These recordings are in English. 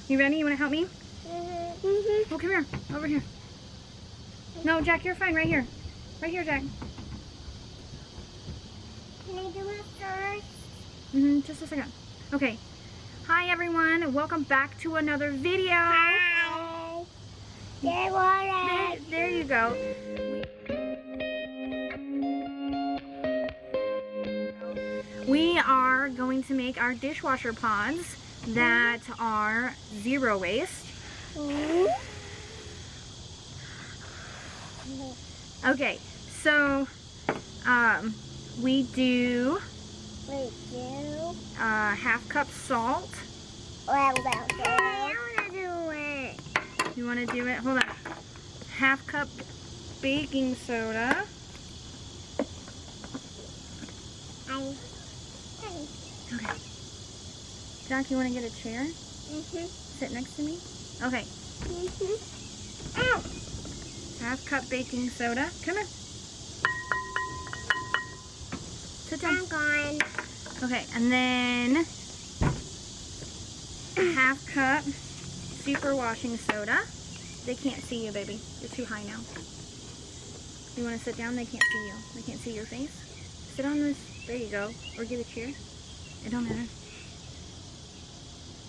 You ready? You want to help me? Oh, come here. Over here. No, Jack, you're fine. Right here. Right here, Jack. Can I do it first? Just a second. Okay. Hi, everyone. Welcome back to another video. Hi. There you go. We are going to make our dishwasher pods that are zero waste. Okay, so we do half cup salt. I want to do it. You want to do it? Hold on. Half cup baking soda. Okay. Jack, you want to get a chair? Sit next to me? Okay. Ow. Half cup baking soda. Come here. Sit down. I'm gone. Okay, and then half cup super washing soda. They can't see you, baby. You're too high now. You want to sit down? They can't see you. They can't see your face. Sit on this. There you go. Or get a chair. It don't matter.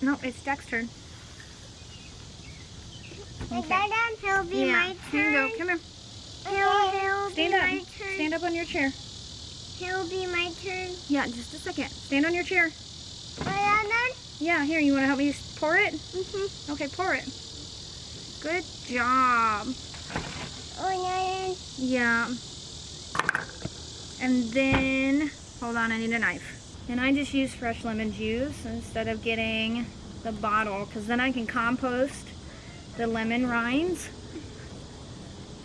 No, it's Jack's turn. Okay. He'll be my turn. Here you go. Come here. He'll Stand be up. my turn. Stand up on your chair. He'll be my turn. Yeah, just a second. Stand on your chair. Are you done? Yeah, here. You want to help me pour it? Okay, pour it. Good job. Yeah. And then, hold on, I need a knife. And I just use fresh lemon juice instead of getting the bottle, because then I can compost the lemon rinds.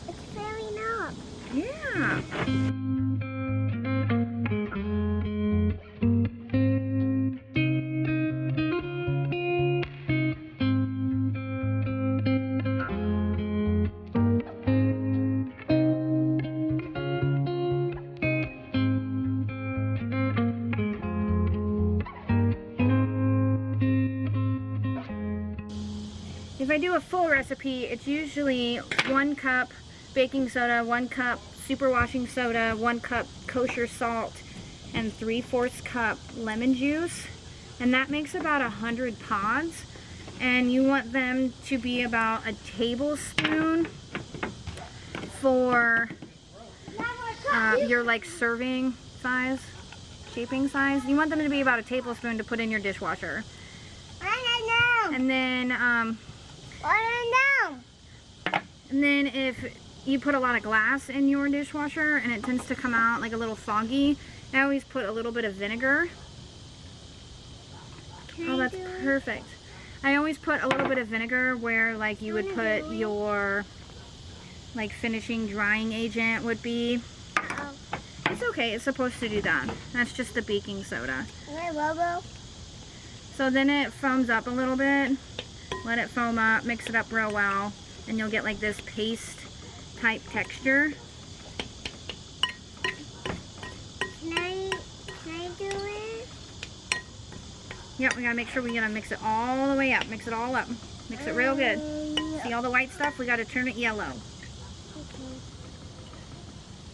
It's filling up. Yeah. If I do a full recipe, it's usually 1 cup baking soda, 1 cup super washing soda, 1 cup kosher salt, and 3/4 cup lemon juice. And that makes about 100 pods. And you want them to be about a tablespoon for your like serving size, shaping size. You want them to be about a tablespoon to put in your dishwasher. And then and then if you put a lot of glass in your dishwasher and it tends to come out like a little foggy, I always put a little bit of vinegar. Oh, that's perfect. I always put a little bit of vinegar where like you would put your like finishing drying agent would be. It's okay, it's supposed to do that. That's just the baking soda. So then it foams up a little bit. Let it foam up, mix it up real well, and you'll get like this paste type texture. Can I do it? Yep, we gotta make sure we gotta mix it all the way up. Mix it all up. Mix it real good. See all the white stuff? We gotta turn it yellow.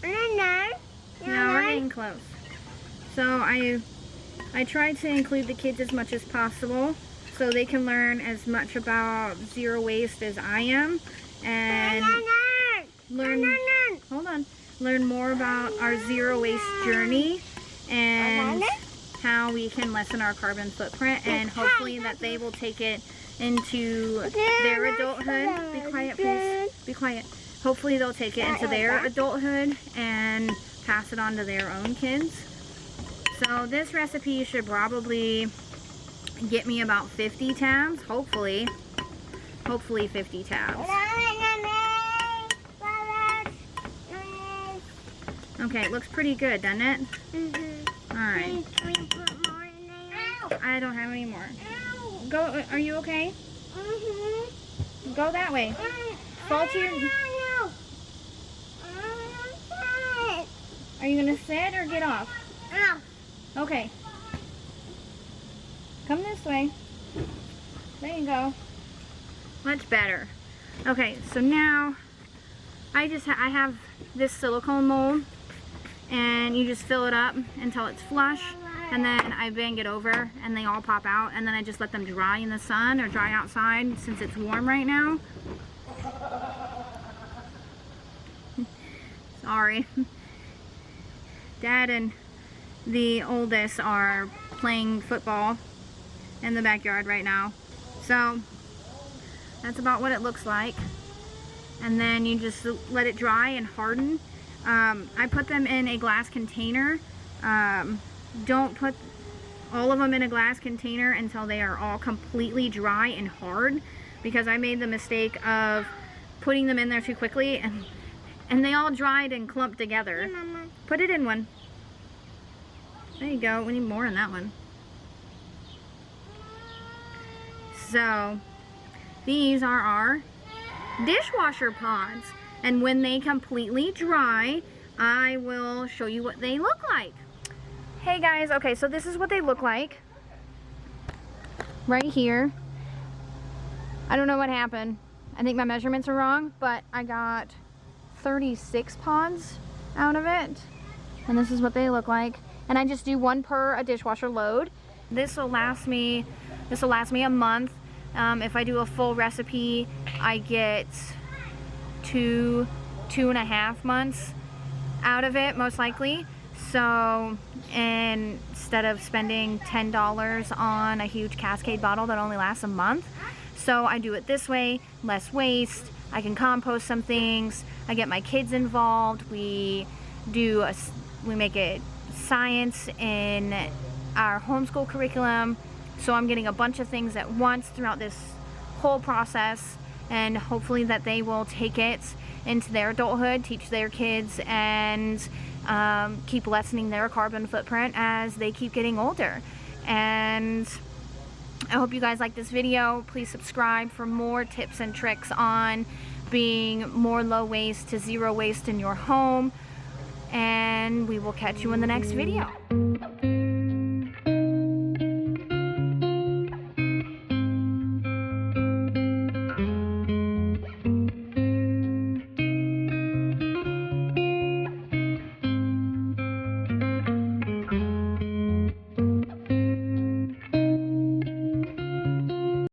Okay. Now we're getting close. So I try to include the kids as much as possible so they can learn as much about zero waste as I am and learn more about our zero waste journey and how we can lessen our carbon footprint, and hopefully that they will take it into their adulthood. Be quiet, please. Be quiet. Hopefully they'll take it into their adulthood and pass it on to their own kids. So this recipe should probably get me about 50 tabs, hopefully 50 tabs. Okay, it looks pretty good, doesn't it? Alright. I don't have any more. Go, are you okay? Go that way. Fall to your... Are you going to sit or get off? Okay. Come this way. There you go. Much better. Okay, so now I have this silicone mold, and you just fill it up until it's flush, and then I bang it over and they all pop out, and then I just let them dry in the sun or dry outside since it's warm right now. Sorry. Dad and the oldest are playing football in the backyard right now. So that's about what it looks like. And then you just let it dry and harden. I put them in a glass container. Don't put all of them in a glass container until they are all completely dry and hard, because I made the mistake of putting them in there too quickly and they all dried and clumped together. Hey, Mama. Put it in one. There you go. We need more in that one. So these are our dishwasher pods, and when they completely dry, I will show you what they look like. Hey guys, okay, so this is what they look like right here. I don't know what happened. I think my measurements are wrong, but I got 36 pods out of it, and this is what they look like. And I just do one per a dishwasher load. This will last me a month. If I do a full recipe, I get 2.5 months out of it, most likely. So instead of spending $10 on a huge Cascade bottle that only lasts a month, so I do it this way, less waste. I can compost some things. I get my kids involved. We make it science in our homeschool curriculum. So I'm getting a bunch of things at once throughout this whole process, and hopefully that they will take it into their adulthood, teach their kids, and keep lessening their carbon footprint as they keep getting older. And I hope you guys like this video. Please subscribe for more tips and tricks on being more low waste to zero waste in your home, and we will catch you in the next video.